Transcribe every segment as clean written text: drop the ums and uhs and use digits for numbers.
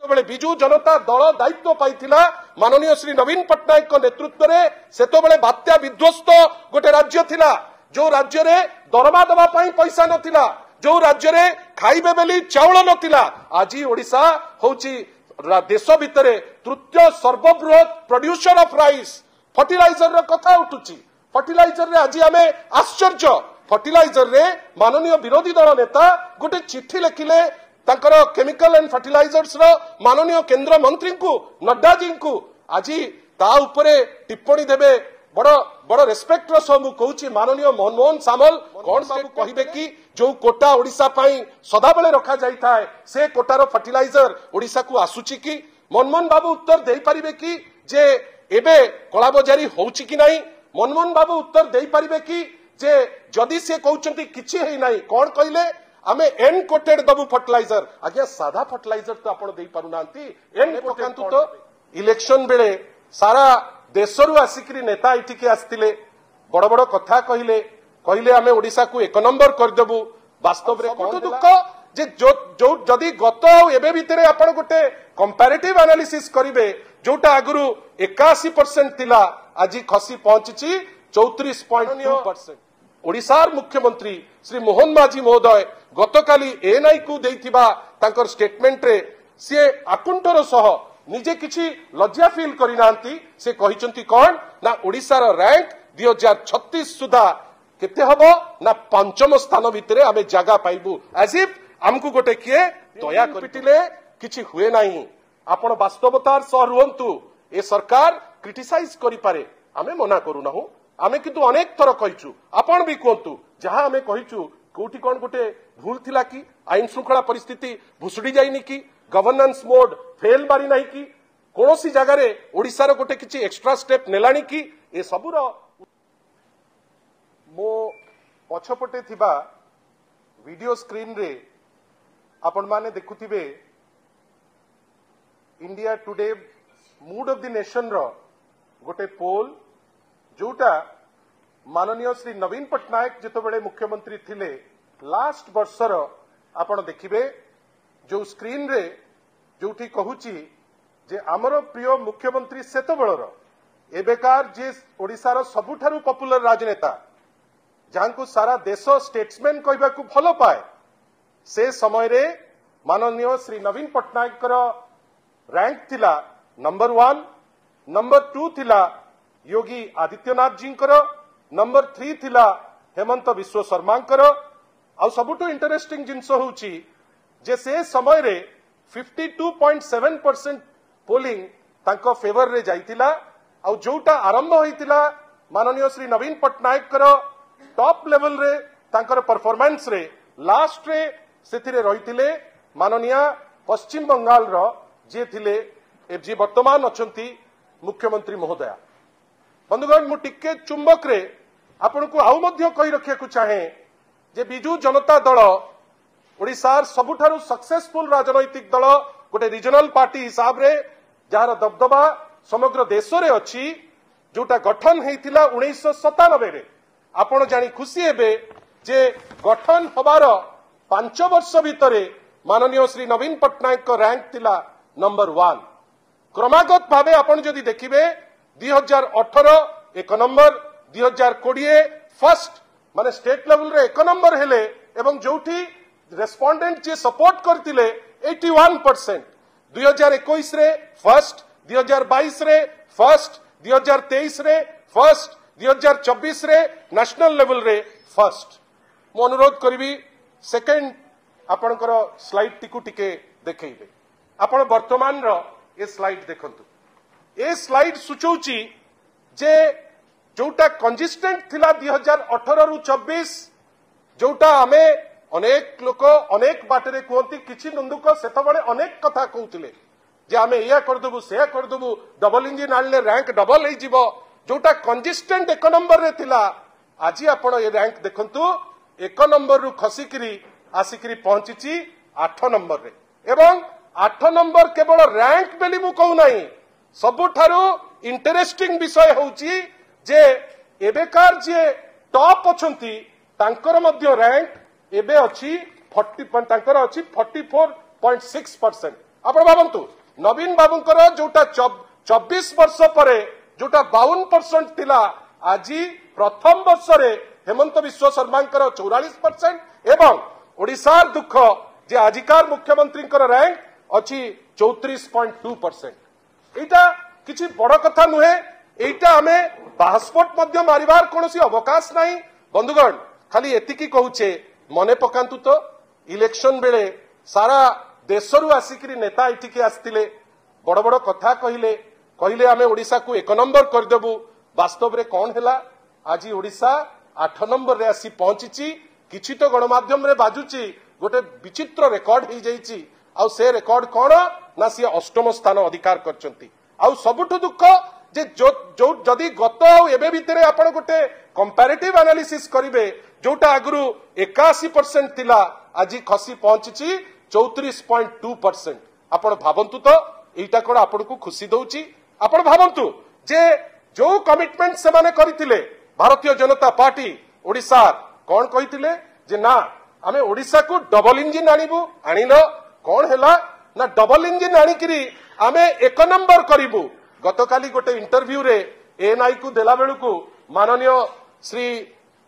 बेले बिजू जनता दल दायित्व पाइथिला माननीय श्री नवीन पट्टनायक नेतृत्व में सेतो बेले बात्या विध्वस्त गोटे राज्य थिला जो राज्य रे दरमा दबा पई पैसा नथिला जो राज्य रे खाइबे बेली चाउल नथिला आज ओडिशा होची देश भितर तृतीय सर्वबृहत प्रोड्यूसर ऑफ राइस फर्टिलाइजर रो कथा उठुची फर्टिलाइजर रे आज आमे आश्चर्य फर्टिलाइजर रे माननीय विरोधी दल नेता गोटे चिट्ठी लिखिले तांकर केमिकल एंड फर्टिलाइजर्स रो माननीय केंद्र मंत्री को नड्डा जी को आज ता उपरे टिप्पणी देबे बड़ बड़ रेस्पेक्ट रो सब कहूची माननीय मनमोहन सामल कौन बाबू कहिबे कि जो कोटा ओडिशा पई सदा बेले रखा जाई थाए से कोटार फर्टिलाइजर ओडिशा को आसुची कि मनमोहन बाबू उत्तर देई परिबे कि जे एबे कला बजारी होउची कि नाही मनमोहन बाबू उत्तर देई परिबे कि जे जदि से कहउचंती किछि हेई नाही कोन कहिले आमे एन कोटेड दबु फर्टिलाइजर आज्ञा साधा फर्टिलाइजर तो आपण देई पारु नांती एन कोटेंतु तो इलेक्शन बेले सारा देशरु आसिकरी नेता इटिके आस्तिले बड़ बड़ कथा कहिले कहिले आमे ओडिसा को एक नंबर कर देबु वास्तव रे कोन दुख जे जो जदि गत एबे भितरे आपण गोटे कंपैरेटिव एनालिसिस करिवे जोटा आगुरु 81% थिला आज खसी पहुंची 34.2%। ओडिशार मुख्यमंत्री श्री मोहन माझी महोदय गतकाली एएनआई को देइथिबा तांकर स्टेटमेंट रे से आकुंठर सह निजे किछि लज्जा फील करिनांती से कहिसंती कोन ना ओडिशार रैंक 2036 सुधा केते हबो ना पंचम स्थान भितरे आमे जागा पाइबु एज इफ हमकु गोटे किए दया पिटिले किछि हुए नाही आपण वास्तवतार सह रुहंतु ए सरकार क्रिटिसाइज करि पारे आमे मना करू नहु आमे किंतु अनेक थर कहिचु आपण भी कहंतु जहां आमे कहिचु कोठी कोन गोटे भूल थिला कि आईन श्रृंखला परिस्थिति भुसुडी जाइनी कि गवर्नेंस मोड फेल मारी नाही कि कोनोसी जगह रे ओडिसा रो गोटे किछि एक्स्ट्रा स्टेप नेलानी कि ए सबुर मो पछपटे थिबा वीडियो स्क्रीन रे आपण माने देखुथिबे India Today mood of the nation रो गोटे पोल जोटा माननीय श्री नवीन पट्टनायक जिते बड़े मुख्यमंत्री थिले लास्ट वर्षर आपण देखिबे जो स्क्रीन रे जोठी कहूची जे आमर प्रिय मुख्यमंत्री सेतो बेलर एबेकार जे ओडिशार सबुठारु पॉपुलर राजनेता जहां को सारा देश स्टेट्समैन कहबा को भलो पाए से समय रे माननीय श्री नवीन पट्टनायक रैंक थिला नंबर 1 नंबर 2 थिला योगी आदित्यनाथ जी नंबर 3 थिला हेमंत विश्व शर्मा आ सबुठु इंटरेस्टिंग जिनस होउची जे से समय रे 52.7% पोलिंग तांको फेवर रे जाइतिला आ जोटा आरंभ होइतिला माननीय श्री नवीन पट्टनायक टॉप लेवल रे तांकर परफॉर्मेंस रे लास्ट रे सेथिरे रहितिले माननीय पश्चिम बंगाल रो जे थिले जी वर्तमान अछंती मुख्यमंत्री महोदया बंधुगण मु टिके चुंबक रे आपण को आउ मध्य कहि रखिया को चाहे जे बिजू जनता दल ओडिशार सबुठारु सक्सेसफुल राजनैतिक दल गोटे रीजनल पार्टी हिसाब रे जार दबदबा समग्र देश रे अछि जोटा गठन हेतिला 1997 रे आपण जानी खुशी हेबे जे गठन हबार 5 वर्ष भितरे माननीय श्री नवीन पट्टनायक रैंक थिला नंबर 1 क्रमागत भावे आपण जदि देखिबे 2018 एक नंबर 2020 फर्स्ट माने स्टेट लेवल रे एक नंबर हेले एवं जोठी रेस्पोंडेंट जे सपोर्ट करतिले 81% 2021 रे फर्स्ट 2022 रे फर्स्ट 2023 रे फर्स्ट 2024 रे नेशनल लेवल रे फर्स्ट मो अनुरोध करिवि सेकंड आपनकर स्लाइड टिकु टिके देखैबे आपण वर्तमान रो ए स्लाइड देखंतु ए स्लाइड सुचौची जे जोटा कंसिस्टेंट थिला 2018 रु 24 जोटा आमे अनेक लोक अनेक बाटरे कहती किछि नंदुक सेत बळे अनेक कथा कहउतिले जे आमे या कर दबु से कर दबु डबल इंजन आले रैंक डबल हे जिवो जोटा कंसिस्टेंट एक नंबर रे थिला आज आपण ए रैंक देखंतु एक नंबर रु खसिकरी आसिकरी पहुंचीची 8 नंबर रे एवं 8 नंबर केवल रैंक बेली मु कहू नाही सबुठारु इंटरेस्टिंग विषय होउची जे एबेकार जे टॉप अछंती तांकर मध्य रैंक एबे अछि 40 तांकर अछि 44.6%। आपण भाबंतु नवीन बाबूंकर जोटा 24 वर्ष पर जोटा 52% थिला आज प्रथम वर्ष रे हेमंत विश्व शर्मा 44% एवं ओडिशार दुख जे आजिकार मुख्यमंत्री रैंक अच्छी 34.2%। एटा किछि बड़ कथा नुहे, एटा आमे पासपोर्ट मध्य मारिबार कोनोसी अवकाश नाही। बंधुगण खाली एतिकी कहूचे मने पकांतु तो इलेक्शन बेले सारा देशरू आसिकरी नेता एटिके आस्तिले बड़ बड़ कथा कहले आमे ओडिशा को 1 नंबर करदेबु। वास्तव रे कौन हैला आज ओडिशा 8 नंबर रे आसी पहुंची। किछि तो गणमाध्यम रे बाजुची गोटे विचित्र रेकर्ड हो जाइए आउ से रेकर्ड कौन ना सी 8म स्थान अधिकार करचंती। आउ सबुठु दुख जे जो जदि गत एबे भितरे आपण गोटे कंपैरेटिव एनालिसिस करिवे जोटा आगुरु 81% थिला आज खसी पहुंची 34.2%। आपण भाबंतु तो एटा कोन आपण को खुशी दउची। आपण भाबंतु जे जो कमिटमेंट से माने करिथिले भारतीय जनता पार्टी ओडिसा कौन कहिथिले जे ना आमे ओडिशा को डबल इंजिन आनिबु। आनिल कौन हैला ना डबल इंजिन आनिकरी आमे 1 नंबर करिबु। गतकाली गोटे इंटरव्यू रे एएनआई को देला बेलु को माननीय श्री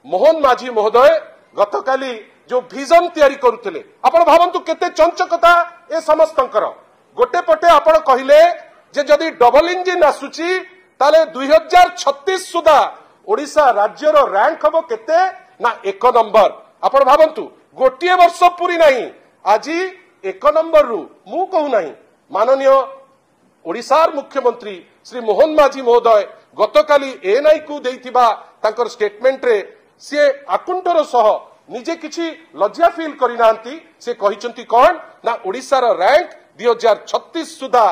मोहन माझी महोदय गतकाली जो विजन तैयारी करुथिले आपण भाबंतु केते चंचकता ए समस्तंकर। गोटे पटे आपण कहिले जे जदि डबल इंजिन आसुची ताले 2036 सुधा ओडिशा राज्यर रैंक हबो केते ना 1 नंबर। आपण भाबंतु गोटिए वर्ष पूरी नहीं आज 1 नंबर रु मु कहू नहीं माननीय ओडिशार मुख्यमंत्री श्री मोहन माझी महोदय गतकाली एएनआई को देइथिबा तांकर स्टेटमेंट रे से आकुंठर सह निजे किछि लज्जा फील करिनांती। से कहिसंती कोन ना ओडिशार रैंक 2036 सुधा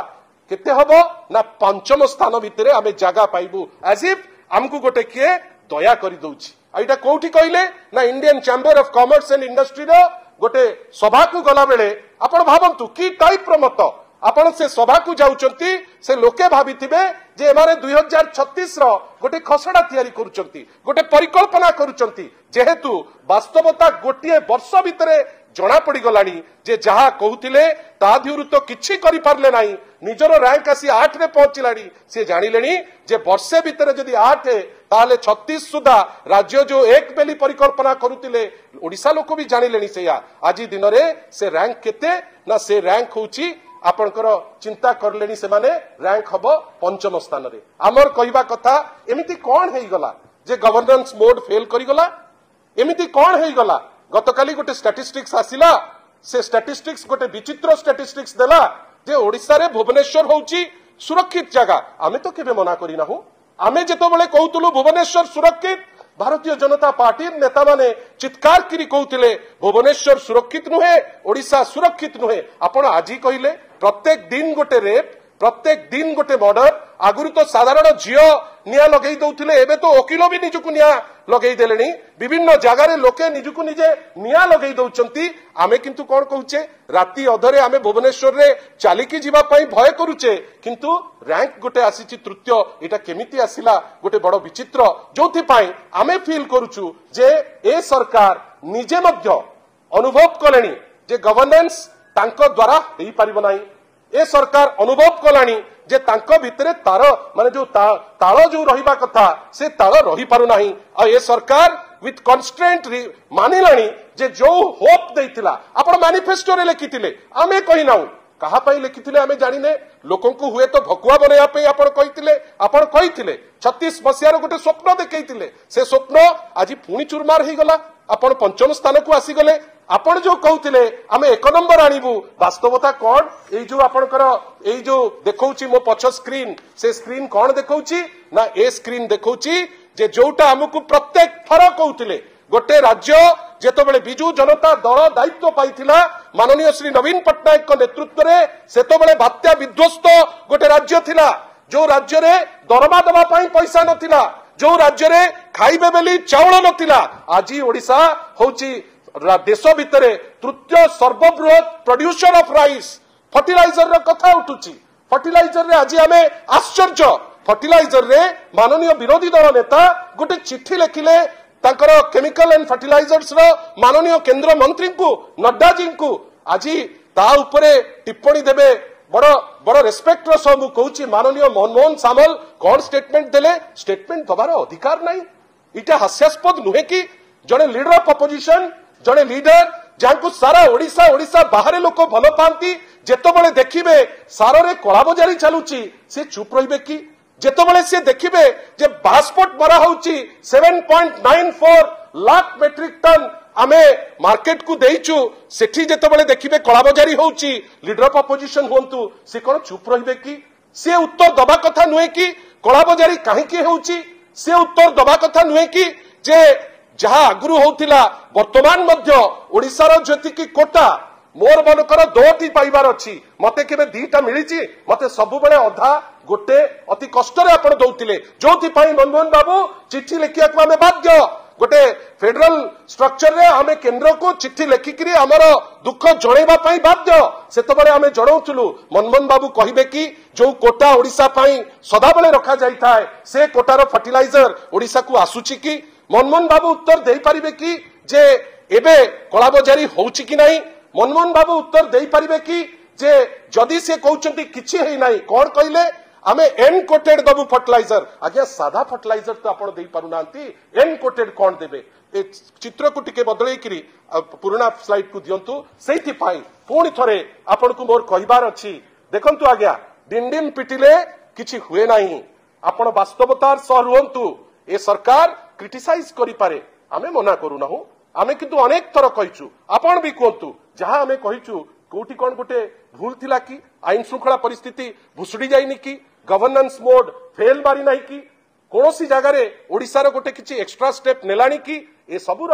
केते हबो ना 5म स्थान भितरे आमे जागा पाइबु। एज इफ हमकु गोटे किए दया करि दउछि। आइटा कोठी कहले ना Indian chamber of commerce and industry रो गोटे सभा को गला बेले आपण भाबंतु की टाइप रो मत आपण से सभा को जाउचंती से लोके भाबिथिबे जे एमारे 2036 रो गोटे खसडा तयारी करूचंती गोटे परिकल्पना करूचंती जेहेतु वास्तवता गोटिए वर्ष भितरे जना पड़ी गलानी जे जहा कहूथिले ता धिउरु तो किछि करि पारले नाही। निजरो रैंक आसी 8 रे पहुंचिलानी से जानिलेनी जे वर्षे भितरे जदि 8 है ताले 36 सुधा राज्य जो एक बेली परिकल्पना करूथिले ओडिसा लोक भी जानिलेनी सेया आज दिन रे से रैंक केते ना से रैंक होउची आपनकर चिंता करलेनी से माने रैंक हबो 5म स्थान रे। आमर कहिबा कथा एमिति कोन हेई गला जे गवर्नेंस मोड फेल करि गला एमिति कोन हेई गला। गतकाली गोटे स्टैटिस्टिक्स आसिला से स्टैटिस्टिक्स गोटे विचित्र स्टैटिस्टिक्स देला जे ओडिसा रे भुवनेश्वर होउची सुरक्षित जगह। आमे तो केबे मना करि नाहु। आमे जेतोबेले कहउतलु भुवनेश्वर सुरक्षित भारतीय जनता पार्टी नेता माने चित्कार करी कहउतिले भुवनेश्वर सुरक्षित नुहे ओडिशा सुरक्षित नुहे। आपण आजी कहिले प्रत्येक दिन गोटे रेप प्रत्येक दिन गोटे मर्डर आगुरी तो साधारण झियो निया लगेई दउथिले एबे तो वकील भी निजुकु निया लगेई देलेनी विभिन्न जगार लोके निजुकु निजे निया लगेई दउचंती। आमे किंतु कोन कहूचे राती अधरे आमे भुवनेश्वर रे चालिकी जीवा पई भय करूचे किंतु रैंक गोटे आसीची तृतीय एटा केमिति आसिला गोटे बड़ विचित्र जोथि पई आमे फील करूचु जे ए सरकार निजे मध्य अनुभव कलेनी जे गवर्नेंस तांको द्वारा हेई परिबो नाही। ए सरकार अनुभव कलानी जे तांको भितरे तार माने जो ताळ जो रहिबा कथा से ताळ रही पारु नाही। आ ए सरकार विथ कन्स्ट्रेंट मानिलानी जे जो होप देइतिला आपण मैनिफेस्टो रे लिखितिले आमे कहि नाउ कहा पई लिखितिले आमे जानिने लोकन को हुए तो भकुआ बनेया पे आपण कहितिले 36 मसियार गोटे स्वप्न देखैतिले से स्वप्न आज पुणी चुरमार हे गला। आपण 5म स्थान को आसी गले। आपण जो कहउतिले आमे 1 नंबर आनिबु वास्तवता कोन ए जो आपनकर ए जो देखौची मो पछ स्क्रीन से स्क्रीन कोन देखौची ना ए स्क्रीन देखौची जे जोटा हमकु प्रत्येक थर कहउतिले गोटे राज्य जेतबेले बिजू जनता दल दायित्व पाइथिला माननीय श्री नवीन पट्टनायक को नेतृत्व रे सेतबेले बात्या विध्वस्त गोटे राज्य थिला जो राज्य रे दरमा दबा पई पैसा नथिला जो राज्य रे खाइबे बेली चाउल नथिला आज ओडिशा होची देश भितरे तृतीय सर्वबृहत प्रोड्यूसर ऑफ राइस फर्टिलाइजर रे कथा उठुची। फर्टिलाइजर रे आज आमे आश्चर्य फर्टिलाइजर रे माननीय विरोधी दल नेता गोटे चिट्ठी लिखिले तांकर केमिकल एंड फर्टिलाइजर्स रो माननीय केंद्र मंत्री को नड्डा जी को आज ता उपरे टिप्पणी देबे बड़ बड़ रेस्पेक्टर सह मु कहूँ माननीय मनमोहन सामल कौन स्टेटमेंट देले स्टेटमेंट दबार अधिकार नहीं इटा हास्यास्पद नुहे कि जड़े लीडर ऑफ अपोजिशन जड़े लीडर जहाँ सारा ओडिशा ओडिशा बाहर लोक भल पाती जेतबले देखिबे सारे रे कला बजारी चलुची से चुप रहिबे कि जेतबले से देखिबे जे पासपोर्ट मरा होउची 7.94 लाख मेट्रिक टन आमे मार्केट को देइचु सेठी जेतबले देखिबे कला बजारी होउची लीडर ऑफ अपोजिशन होंतु से कोन चुप रहिबे कि से उत्तर दबा कथा नुहे कि कला बजारी काहे के होउची से उत्तर दबा कथा नुहे कि जे जहाँ आगु होता वर्तमान ओडिशार ज्योति की कोटा मोर मनकर 2टी पाइबार अच्छी मते केबे 2टा मिली मते सबु बेले अधा गोटे अति कष्ट आपण दौतिले जोथि पई मनमोहन बाबू चिट्ठी लिखिया को आमे बाध्य गोटे फेडरल स्ट्रक्चर रे आमे केंद्र को चिट्ठी लिखिकरी हमर दुख जणैबा पई बाध्य सेतबेले आमे जणाउथुलु मनमोहन बाबू कहिबे कि जो कोटा ओडिशा पई सदा बेले रखा जाई थाए से कोटार फर्टिलाइजर ओडिशा को आसुची कि मनमोहन बाबू उत्तर दे पारिबे कि जे एबे कला बजारी होउची कि नहीं मनमोहन बाबू उत्तर दे पारिबे कि जे जदि से कहउचंती किछि हेई नाही कोन कहिले आमे एन कोटेड दबु फर्टिलाइजर आज्ञा सादा फर्टिलाइजर तो आपण दे पारु नांती एन कोटेड कोन देबे ए चित्र को टिके बदलै करी पुराना स्लाइड को दियंतु सेति पाई पुणी थरे आपण को मोर कहिबार अछि देखंतु आज्ञा डिंडिन पिटिले किछि हुए नाही आपण वास्तवतार सह रुहंतु ए सरकार क्रिटिसाइज करि पारे आमे मना करू ना आमे किंतु अनेक थर कहिचु आपण भी कहतु जहां आमे कहिचु कोठी कोन गोटे भूल थिला कि आईन श्रृंखला परिस्थिति भुसुडी जाइनि कि गवर्नेंस मोड फेल मारी नाही कि कोनोसी जगह रे ओडिसा रो गोटे किछि एक्स्ट्रा स्टेप नेलानी कि ए सबुर